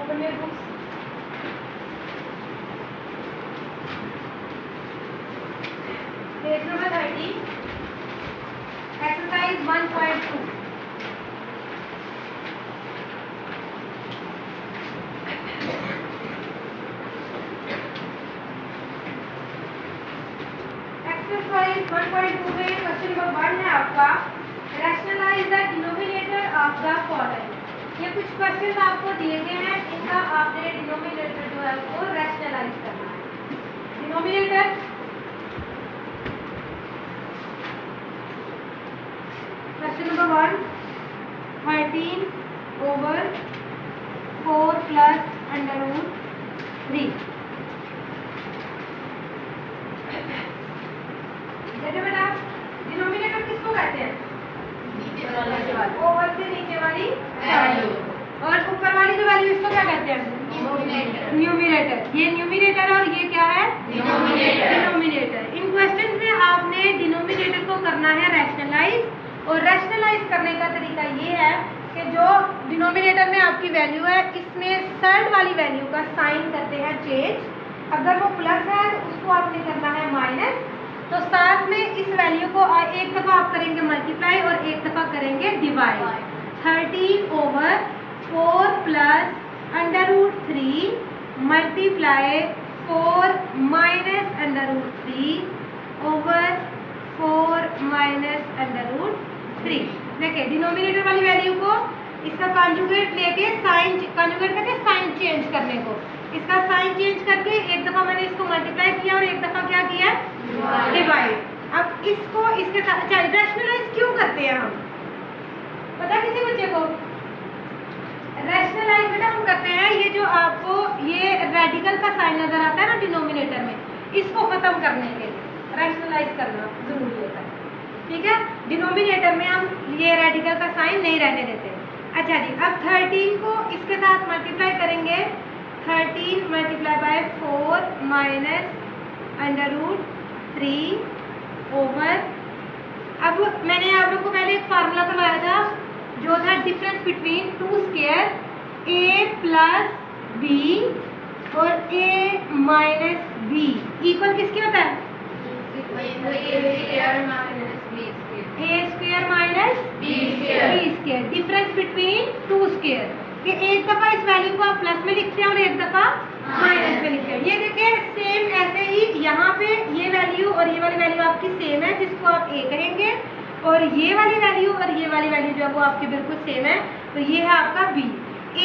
open your books. Page number 30. Exercise 1.2. Exercise 1.2 में question number 1 है आपका, rationalise the denominator of the following. ये कुछ क्वेश्चन आपको दिए गए हैं, इनका आपने डिनोमिनेटर जो है उसको रैशनलाइज करना है। Denominator question number 1, 13/4 plus √3। बेटा डिनोमिनेटर किसको कहते हैं? ओवर से नीचे वाली वैल्यू, और ऊपर वाली जो वैल्यू इसको क्या कहते हैं? न्यूमिनेटर। ये न्यूमिनेटर और ये क्या है? डिनोमिनेटर। इन क्वेश्चन में आपने डिनोमिनेटर को करना है रैशनलाइज, और रैशनलाइज करने का तरीका ये है कि जो डिनोमिनेटर में आपकी वैल्यू है, इसमें थर्ड वाली वैल्यू का साइन करते हैं चेंज। अगर वो प्लस है तो उसको आपने करना है माइनस। तो साथ में इस वैल्यू को एक दफ़ा आप करेंगे मल्टीप्लाई और एक दफ़ा करेंगे divide. 13/4 plus √3 multiply 4 minus √3 over 4 minus √3। देखिए डिनोमिनेटर वाली वैल्यू को इसका कॉन्जुगेट लेके साइन, कॉन्जुगेट कहते हैं साइन चेंज करने को। इसका साइन चेंज करके एक दफ़ा मैंने इसको मल्टीप्लाई किया और एक दफ़ा क्या किया? डिवाइड। अब इसको इसके साथ अच्छा रैशनलाइज क्यों करते हैं हम? पता किसी बच्चे को? रैशनलाइज बेटा हम करते हैं, ये जो आपको ये रेडिकल का साइन नजर आता है ना डिनोमिनेटर में, इसको खत्म करने के लिए रैशनलाइज करना जरूरी होता है। ठीक है, डिनोमिनेटर में हम ये रेडिकल का साइन नहीं रहने देते। अच्छा जी, अब 13 को इसके साथ मल्टीप्लाई करेंगे। 13 मल्टीप्लाई बाय 4 माइनस √3 ओवर, अब मैंने आप लोग को पहले एक फार्मूला करवाया था जो था difference between 2 square a plus B और a माइनस बी इक्वल किसकी होता है? a square minus b square. Difference between 2 square कि एक दफा इस वैल्यू को आप प्लस में लिखते हैं और एक दफा माइनस में लिखते हैं। ये देखिए सेम ऐसे ही यहाँ पे ये वैल्यू और ये वाली वैल्यू आपकी सेम है, जिसको आप a कहेंगे, और ये वाली वैल्यू और ये वाली वैल्यू जो है वो आपकी बिल्कुल सेम है, तो ये है आपका b।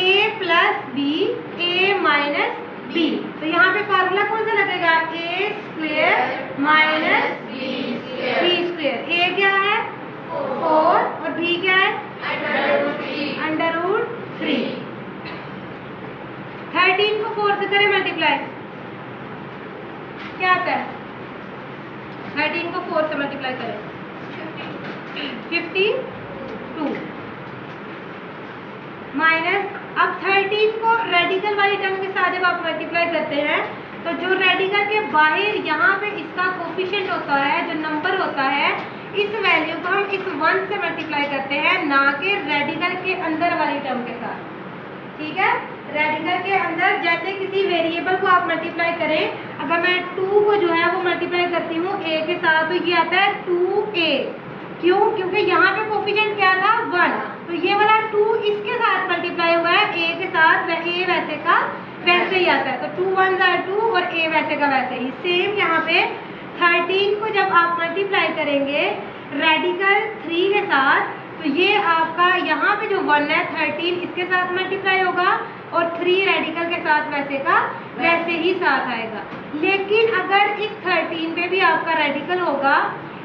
a plus B, a minus B. तो यहाँ पे फार्मूला कौन सा लगेगा? a square minus b square. a क्या है? 4 और b क्या है? √3। 13 को 4 से करें मल्टीप्लाई, क्या आता है? 13 को 4 से मल्टीप्लाई करें 52 माइनस, अब 13 को रेडिकल वाली टर्म के साथ जब आप मल्टीप्लाई करते हैं तो जो रेडिकल के बाहर यहाँ पे इसका कोफिशिएंट होता है, जो नंबर होता है, इस वैल्यू को हम इस 1 से मल्टीप्लाई करते हैं, ना कि रेडिकल के अंदर वाली टर्म के साथ। ठीक है, रेडिकल के अंदर जैसे किसी वेरिएबल को आप मल्टीप्लाई करें, अगर मैं 2 को जो है वो मल्टीप्लाई करती हूँ a के साथ, तो ये आता है 2a। क्यों? क्योंकि यहाँ पे कोफिशिएंट क्या था? 1। तो ये वाला 2 इसके साथ मल्टीप्लाई हुआ है a के साथ, a वैसे का वैसे ही आता है, तो 2 1 are 2 और a वैसे का वैसे ही। सेम यहाँ पे 13 को जब आप मल्टीप्लाई करेंगे रेडिकल 3 के साथ, तो ये आपका यहाँ पे जो 1 है 13 इसके साथ मल्टीप्लाई होगा और 3 रेडिकल के साथ वैसे का वैसे ही साथ आएगा। लेकिन अगर इस 13 पे भी आपका रेडिकल होगा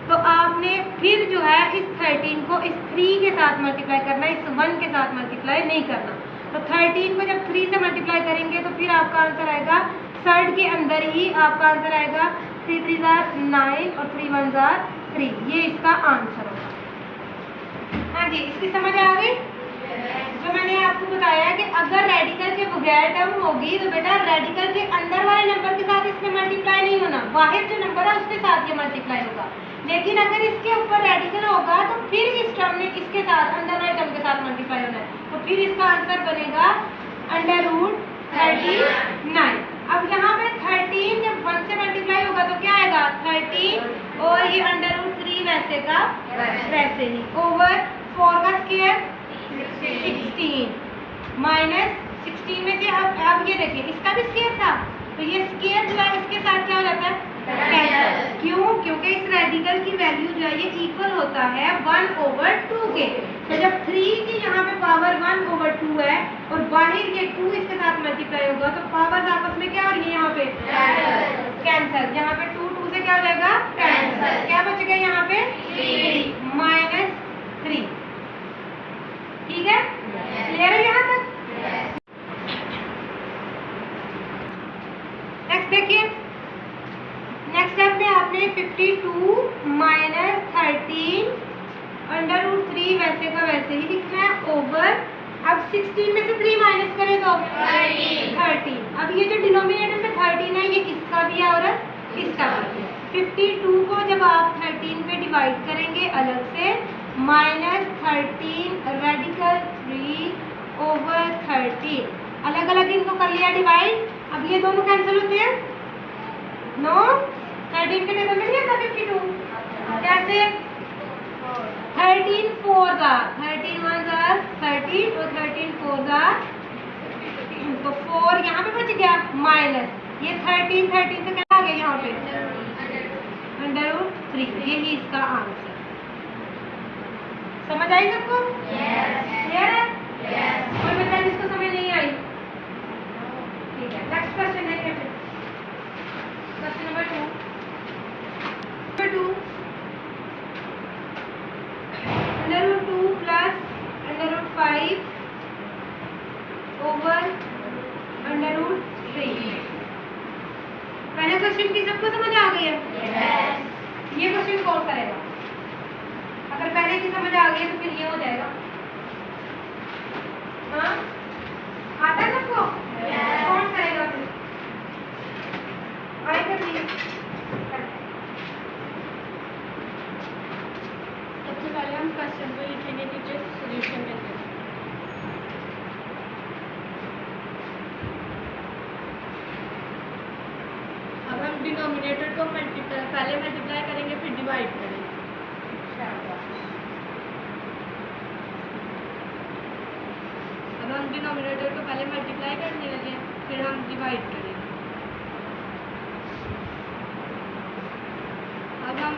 तो आपने फिर जो है इस 13 को इस 3 के साथ मल्टीप्लाई करना, इस 1 के साथ मल्टीप्लाई नहीं करना। तो 13 को जब 3 से मल्टीप्लाई करेंगे तो फिर आपका आंसर आएगा सर्ड के अंदर ही आपका आंसर आएगा 3 3 9 और 3 1 3। ये इसका आंसर होगा। हाँ जी, इसकी समझ आ गई? जो मैंने आपको बताया कि अगर रेडिकल के बगैर टर्म होगी तो बेटा रेडिकल के अंदर वाले नंबर के साथ इसमें मल्टीप्लाई नहीं होना, बाहर जो नंबर है उसके साथ ये मल्टीप्लाई होगा। लेकिन अगर इसके ऊपर रेडिकल होगा तो फिर इस टर्म ने इसके साथ अंदर वाले टर्म के साथ मल्टीप्लाई होना है, तो फिर इसका आंसर बनेगा √3। 39। अब यहाँ पे 13 जब 1 से मल्टीप्लाई होगा तो क्या आएगा 13 और ये √3 वैसे का वैसे ही ओवर 4 का स्क्वायर 16 माइनस 16 में से अब ये देखिए इसका भी स्क्वायर था तो ये स्क्वायर जो है इसके साथ क्या हो जाता है कैंसिल। क्यों? क्योंकि इस रेडिकल की वैल्यू जो है ये इक्वल होता है 1/2 के। तो जब 3 की यहाँ पे पावर 1/2 है और बाहर ये 2 इसके साथ मल्टीप्लाई होगा तो पावर आपस में क्या हो रही है यहाँ पे कैंसिल। यहाँ पे 2 से क्या हो जाएगा कैंसिल। क्या बचेगा यहाँ पे 3 -3। ठीक है, क्लियर है यहाँ तक? नेक्स्ट देखिए, नेक्स्ट स्टेप में आपने 52 माइनस 13 √3 वैसे का वैसे ही लिखना है ओवर। अब 16 में से 3 माइनस करें तो 13। अब ये जो डिनोमिनेटर में 13 है ये इसका भी है और इसका भी है। 52 को जब आप 13 पे डिवाइड करेंगे अलग से -13 रेडिकल 3 ओवर 13 अलग अलग इनको कर लिया डिवाइड। अब ये दोनों कैंसिल होते हैं नो 13 के टेबल में नहीं आता 52 कैसे 13 4 13 1 13 और 13 4 तो 4 यहाँ पे बच गया माइनस ये 13 से क्या आ गया यहाँ पे √3। यही इसका आंसर। समझ आई सबको? क्लियर है? कोई बच्चा जिसको समझ नहीं आई? ठीक है, नेक्स्ट क्वेश्चन है क्वेश्चन नंबर 2 √2 प्लस √5 ओवर √3। पहले क्वेश्चन की सबको समझ आ गई है? ये क्वेश्चन कौन करेगा? अगर पहले की समझ आ गई है तो फिर ये हो जाएगा। हाँ, आता है सबको? कौन करेगा फिर? आएगा भी। सबसे पहले हम क्वेश्चन को लिखेंगे नीचे सॉल्यूशन देंगे। अब हम डिनोमिनेटर को पहले मल्टीप्लाई करेंगे फिर डिवाइड करेंगे। अब हम डिनोमिनेटर को पहले मल्टीप्लाई करने लगे फिर हम डिवाइड करेंगे। अब हम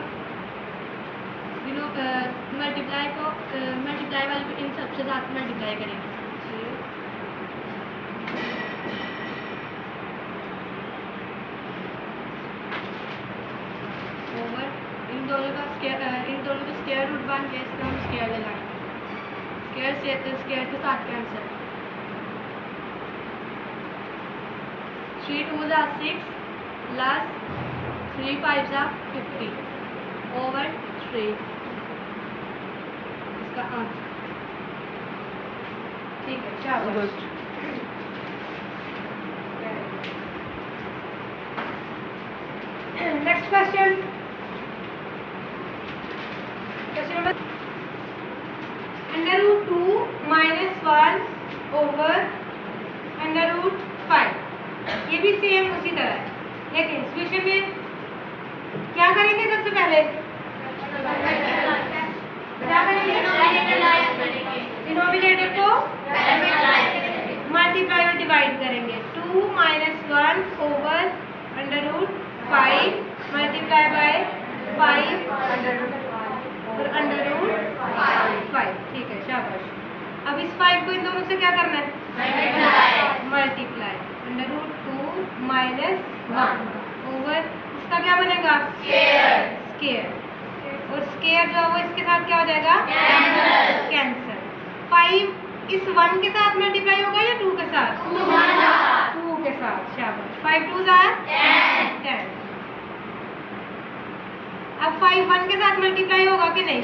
मल्टीप्लाई वाले को इन सबसे साथ मल्टीप्लाई करेंगे। ओवर इन दोनों का स्क्वायर रूट बन के इसको हम स्क्वायर लगाएंगे। स्क्वायर के साथ कैंसिल। 3 2 6 प्लस 3 5 50 ओवर 3 इसका आंसर। ठीक है, शाबाश। Next question number √2 - 1 over √5। ये भी सेम उसी तरह है, लेकिन इस विषय में क्या करेंगे? सबसे पहले क्या करेंगे? डिनोमिनेटर को मल्टीप्लाई और डिवाइड करेंगे। 2 - 1 ओवर √5 मल्टीप्लाई बाय 5 और √5। ठीक है, शाबाश। अब इस 5 को इन दोनों से क्या करना है? मल्टीप्लाई। √2 - 1 ओवर इसका क्या बनेगा? स्क्वायर। और स्क्वायर जो है वो इसके साथ क्या हो जाएगा? कैंसिल। 5 इस 1 के साथ मल्टीप्लाई होगा या 2 के साथ? 2 के साथ। शाबाश। 5 2 10। अब 5 1 के साथ मल्टीप्लाई होगा कि नहीं?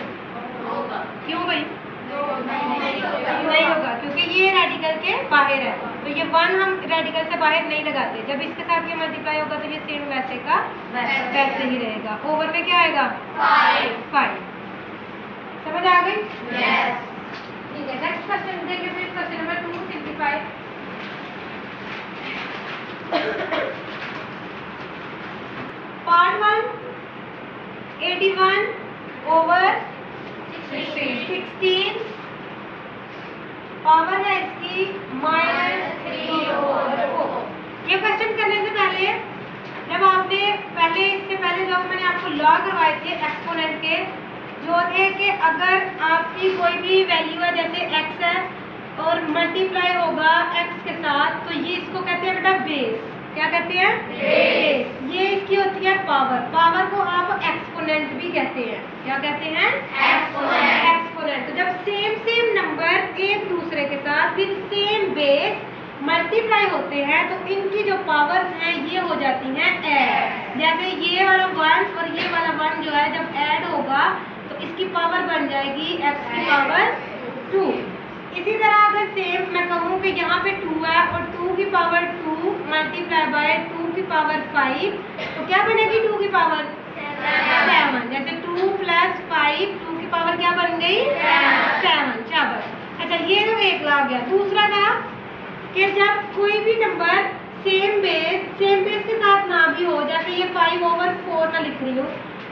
क्यों भाई? नहीं होगा, क्योंकि ये रेडिकल के बाहर है। तो ये 1 हम रेडिकल से बाहर नहीं लगाते। जब इसके साथ ये मल्टीप्लाई होगा तो ये सेम वैसे का वैसे ही रहेगा। ओवर में क्या आएगा? 5। समझ आ गई? ठीक है, नेक्स्ट क्वेश्चन देखिए फिर क्वेश्चन नंबर 2 सिंप्लीफाई। पावर है इसकी -3/4। ये क्वेश्चन करने से पहले जब आपने इससे पहले जो मैंने आपको लॉ करवाए थे एक्सपोनेंट के, जो थे कि अगर आपकी कोई भी वैल्यू है, जैसे x है और मल्टीप्लाई होगा x के साथ, तो ये इसको कहते हैं बेटा बेस। क्या कहते हैं? बेस। ये इसकी होती है पावर। पावर को आप एक्सपोनेंट भी कहते हैं। क्या कहते हैं? एक्सपोनेंट। तो जब सेम नंबर एक दूसरे के साथ फिर सेम बेस मल्टीप्लाई होते हैं तो इनकी जो पावर्स हैं ये हो जाती हैं ऐड। जैसे ये वाला 1 और ये वाला 1 जो है जब ऐड होगा तो इसकी पावर बन जाएगी x की पावर 2। इसी तरह अगर सेम मैं कहूँ कि यहाँ पे 2 है और 2 की पावर 2 मल्टीप्लाई बाय 2 की पावर 5, तो क्या बनेगी 2 की पावर 7। जैसे 2 + 5 2 की पावर क्या बन गई 7। शाबाश। अच्छा, ये तो एक ला गया। दूसरा था कि जब कोई भी नंबर सेम बेस के साथ ना भी हो, जैसे ये 5/4 मैं लिख रही हूँ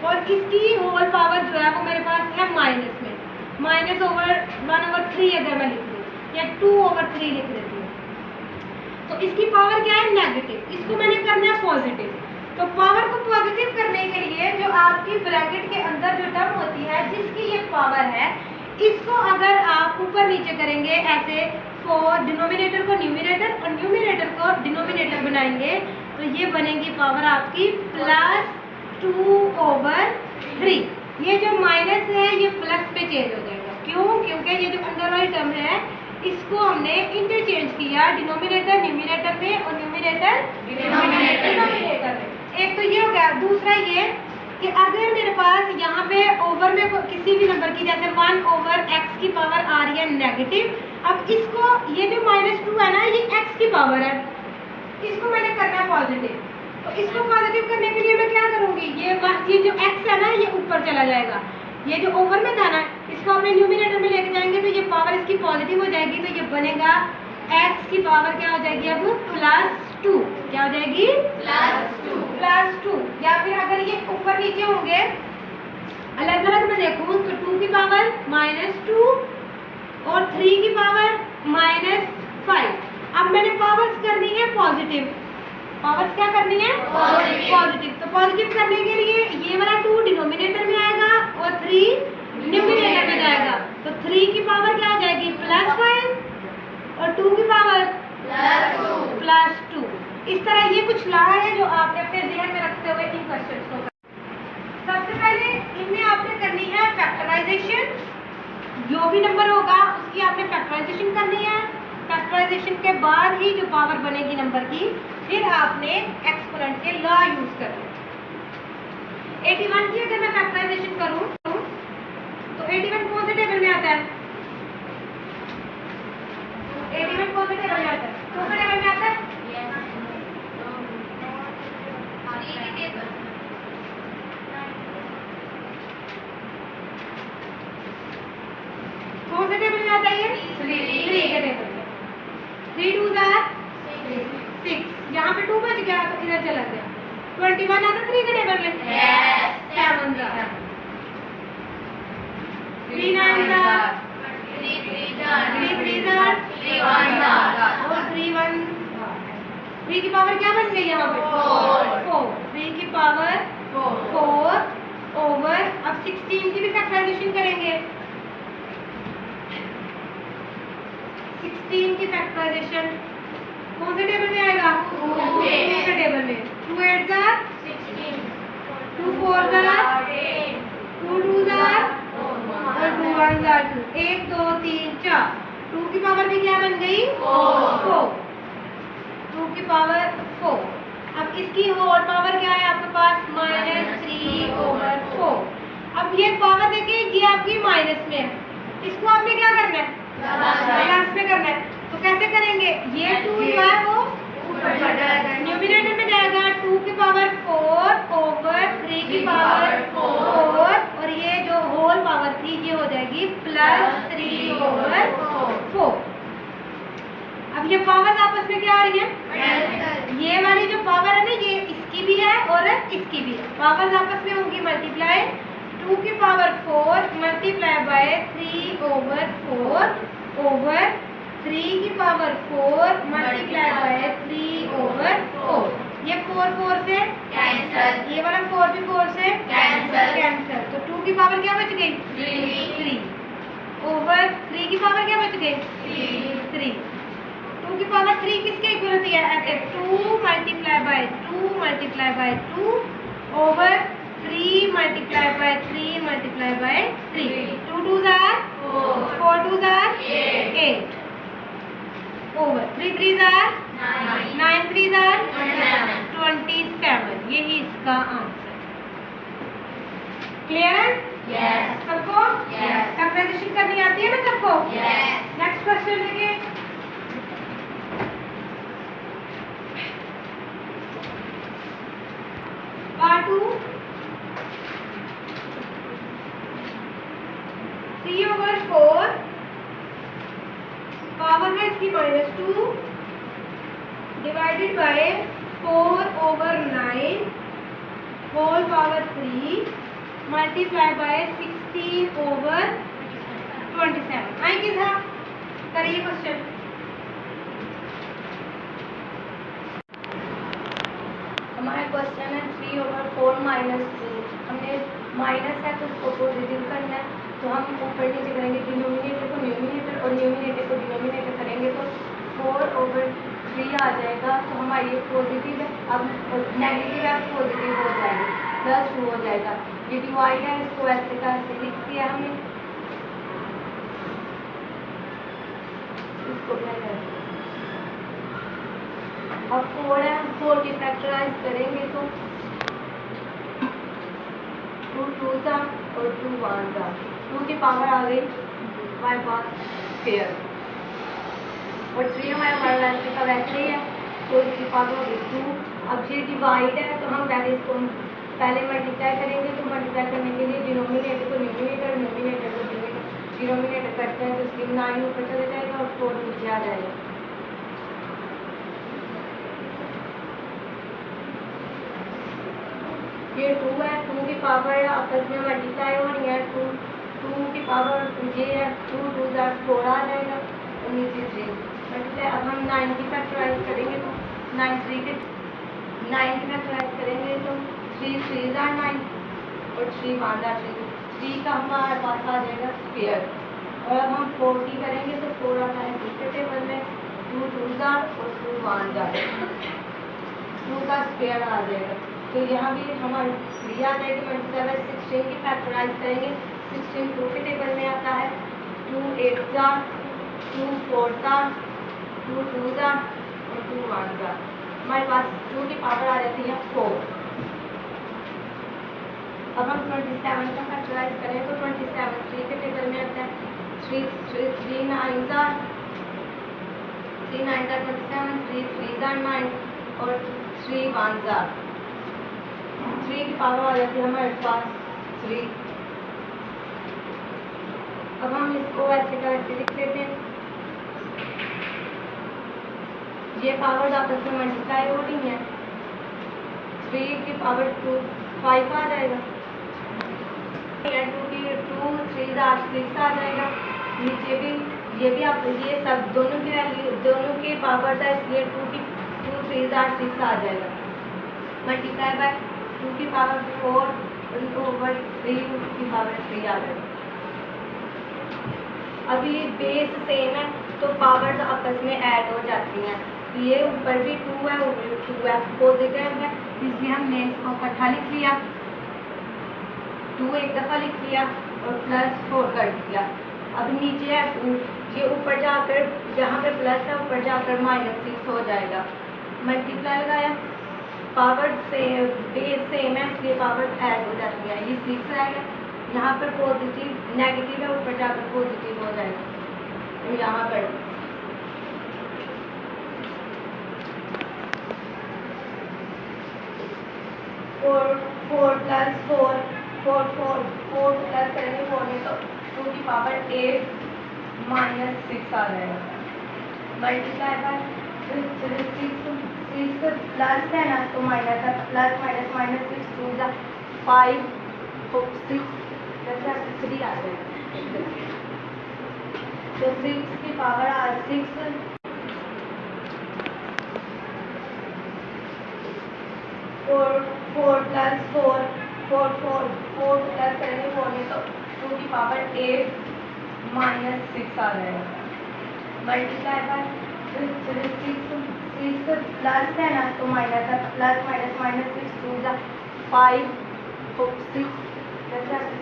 और इसकी होल पावर जो है वो मेरे पास है माइनस में, -1/3 अगर मैं लिख दूँ या 2/3 लिख देती हूँ, तो इसकी पावर क्या है नेगेटिव। इसको मैंने करना है पॉजिटिव। तो पावर को पॉजिटिव करने के लिए जो आपकी ब्रैकेट के अंदर जो टर्म होती है जिसकी ये पावर है, इसको अगर आप ऊपर नीचे करेंगे ऐसे, फॉर डिनोमिनेटर को न्यूमिनेटर और न्यूमिनेटर को डिनोमिनेटर बनाएंगे, तो ये बनेगी पावर आपकी +2/3। ये जो माइनस है ये प्लस पे चेंज हो जाएगा। क्यों? क्योंकि ये जो अंदर वाली टर्म है इसको हमने इंटरचेंज किया, डिनोमिनेटर न्यूमिनेटर में और न्यूमिनेटर डिनोमिनेटर में। एक तो ये हो गया। दूसरा ये कि अगर मेरे पास यहाँ पे ओवर में किसी भी नंबर की, जैसे 1/x की पावर आ रही है नेगेटिव, अब इसको ये जो -2 है ना ये x की पावर है, इसको मैंने करना है पॉजिटिव। तो इसको पॉजिटिव करने के लिए मैं क्या करूँगी, ये जो x है ना ये ऊपर चला जाएगा, ये जो ओवर में था ना इसको अपने न्यूमिनेटर में लेके जाएंगे तो ये पावर इसकी पॉजिटिव हो जाएगी। तो ये बनेगा x की पावर क्या हो जाएगी अब +2। क्या हो जाएगी +2। या फिर अगर ये ऊपर नीचे होंगे अलग अलग मैं देखूँ तो 2 की पावर -2 और 3 की पावर -5। अब मैंने पावर्स करनी है पॉजिटिव। पावर्स क्या करनी है पॉजिटिव। तो पॉजिटिव करने के लिए ये वाला 2 डिनोमिनेटर में आएगा और 3 न्यूमिनेटर में जाएगा। तो 3 की पावर क्या हो जाएगी +5 और 2 की पावर +2। इस तरह ये कुछ ला है जो आपने अपने ध्यान में रखते हुए इन क्वेश्चंस को। सबसे पहले इनमें आपने करनी है फैक्टराइजेशन। जो भी नंबर होगा उसकी आपने फैक्टराइजेशन करनी है। फैक्टराइजेशन के बाद ही जो पावर बनेगी नंबर की, फिर आपने एक्सपोनेंट के लॉ यूज करना है। 81 की अगर मैं फैक्टराइजेशन करूं तो 81 कौन से टेबल में आता है? 81 कौन से टेबल में आता है? कौन से टेबल में आता है? कौन से टेबल में आता है ये? 3 के टेबल में। 3 2s are 6। यहाँ पे 2 बच गया तो इधर चला गया। 21 आता 3 के टेबल में। 7s are 3 9s are 3 3s are 3 1s are और 3 1। 3 की पावर क्या बन गई यहाँ पे 4। 3 की पावर 4 ओवर। अब 16 की भी फैक्टराइजेशन करेंगे। 16 की फैक्टराइजेशन कौन से टेबल में आएगा? 2 के टेबल में। 2 8s are 16, 2 4s are 8, 2 2s are और 2 1s are 2। 1 2 3 4। 2 की पावर भी क्या बन गई 4। 2 की पावर 4। अब इसकी होल पावर क्या है आपके पास -3/4। अब ये पावर देखिए ये आपकी माइनस में है, इसको आपने क्या करना है प्लस में करना है। तो कैसे करेंगे? ये 2 जो है वो न्यूमिनेटर में जाएगा। 2 की पावर 4 ओवर 3 की पावर 4 और ये जो होल पावर थी ये हो जाएगी +3/4। अब ये पावर आपस में क्या आ रही है? ये वाली जो पावर है ना ये इसकी भी है और इसकी भी है। पावर आपस में होंगी मल्टीप्लाई। 2 की पावर 4 मल्टीप्लाई बाय 3/4 ओवर 3 की पावर 4 मल्टीप्लाई बाय 3/4। ये 4 से कैंसल, ये वाला 4 भी 4 से कैंसल, तो 2 की पावर क्या बच गई 3 ओवर 3 की पावर क्या बच गई 3। 2 की पावर 3 किसके इक्वल होती है ऐसे 2 multiply by 2 over 3 multiply by 3 2 2s are 4 2s are 8 over 3 3s are 9 3s are 27। यही इसका आंसर। क्लियर है Yes. सबको? Yes. फैक्टराइजेशन करनी आती है ना सबको? Yes. नेक्स्ट क्वेश्चन देखिए। पार्ट 2 3/4 पावर है इसकी -2 divided by 4/9 whole power 3 multiply by 16/27। आई किस था करिए क्वेश्चन। हमारा क्वेश्चन है 3/4 -2। हमने माइनस है तो उसको पॉजिटिव करना है, तो हम ऊपर नीचे करेंगे डिनोमिनेटर को न्यूमिनेटर और न्यूमिनेटर को डिनोमिनेटर करेंगे तो 4/3 आ जाएगा। तो हमारी ये पॉजिटिव है, अब नेगेटिव है पॉजिटिव हो जाएगा, +2 हो जाएगा। ये डिवाइड है, इसको ऐसे का ऐसे लिख दिया हमने, इसको क्या करें अब 4 है, 4 की फैक्टराइज करेंगे तो 2 2s और 2 1s। 2 की पावर आ गई हमारे पास स्क्वायर और 3 हमारे पास का वैसे ही है तो इसकी पावर हो गई 2। अब ये डिवाइड है तो हम पहले इसको मल्टीप्लाई करेंगे, तो मल्टीप्लाई करने के लिए डिनोमिनेटर को न्यूमिनेटर न्यूमिनेटर को डिनोमिनेटर करते हैं तो इसकी 9 ऊपर चले जाएगा और 4 नीचे आ जाएगा। ये 2 है, 2 की पावर आपस में मल्टीप्लाई हो रही है, 2 की पावर ये है 2 2s are 4 आ जाएगा और नीचे 3 मल्टीप्लाई। अब हम 9 की फैक्टराइज करेंगे तो 9 की फैक्टराइज करेंगे तो 3 3s are 9 और 3 1s are 3 का हमारे पास आ जाएगा स्क्वायर। और अब हम 4 की करेंगे तो 4 आता है दूसरे टेबल में 2 2s are और 2 1s are 2 का स्क्वायर आ जाएगा। तो यहाँ भी हमारी 3 आ जाएगी मल्टीप्लाई बाय 16 की फैक्टराइज करेंगे, 16 2 के टेबल में आता है 2 8s are 2 4s are 2 2s are और 2 1s are। हमारे पास 2 की पावर आ जाती है 4। अब हम 27 का फैक्टराइज करें तो 27 3 के टेबल में आता है 3 9s are 27 3 3s are 9 और 3 1s are 3 की पावर आ जाती है हमारे पास 3। अब हम इसको ऐसे का ऐसे लिख लेते हैं, ये पावर आपस में मल्टीप्लाई हो रही है, 3 की पावर 2 5 आ जाएगा, 2 की 2 3s are 6 आ जाएगा। नीचे भी ये भी आप ये सब दोनों की वैल्यू दोनों की पावर था इसलिए 2 3s are 6 आ जाएगा मल्टीप्लाई बाय 2 की पावर 4/3 की पावर 3 आ जाएगा। अभी बेस सेम है तो पावर्स आपस में ऐड हो जाती हैं, ये ऊपर भी 2 है ऊपर भी 2 है, पॉजिटिव है इसलिए हमने इसको इकट्ठा लिख लिया, 2 एक दफ़ा लिख लिया और +4 कर दिया। अब नीचे है ये ऊपर जाकर जहाँ पे प्लस है ऊपर जाकर -6 हो जाएगा, मल्टीप्लाई लगाया पावर से बेस सेम है इसलिए पावर ऐड हो जाती है, ये 6 रहेगा, यहाँ पर पॉजिटिव नेगेटिव है ऊपर जाकर पॉजिटिव हो जाएगा। तो यहाँ पर 4 प्लस करेंगे 4 में तो 2 की पावर 8 -6 आ जाएगा मल्टीप्लाई बाय 6 प्लस है ना तो माइनस है, प्लस माइनस 6 2 5 6 3 आ जाएगा। तो 6 की पावर 6 4 प्लस 4 प्लस करेंगे 4 में तो 2 की पावर 8 माइनस 6 आ जाएगा मल्टीप्लाई बाय 6 प्लस है ना तो माइनस है प्लस माइनस माइनस 6 2 जा 5 6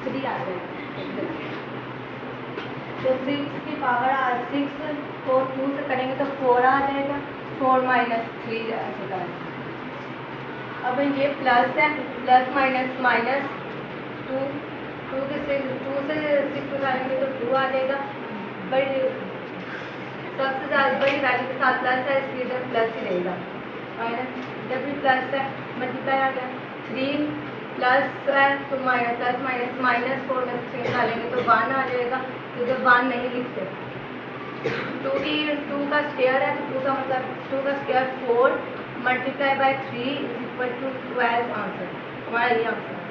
3 आ जाएगा तो 6 की पावर 6 को 2 से करेंगे तो 4 आ जाएगा 4 माइनस 3 ऐसे का। अब ये प्लस है प्लस माइनस माइनस 2 से 6 करेंगे तो 2 आ जाएगा बड़ी सबसे ज़्यादा बड़ी वैल्यू के साथ प्लस है इसलिए इधर प्लस ही रहेगा माइनस जब भी प्लस है मल्टीप्लाई आ गया 3 प्लस है तो माइनस प्लस माइनस माइनस 4 में 3 डालेंगे तो 1 आ जाएगा तो इधर 1 नहीं लिखते 2 का स्क्वायर है तो 2 का मतलब 2 का square 4 multiply by 3 is equal to 12 answer हमारा ये आंसर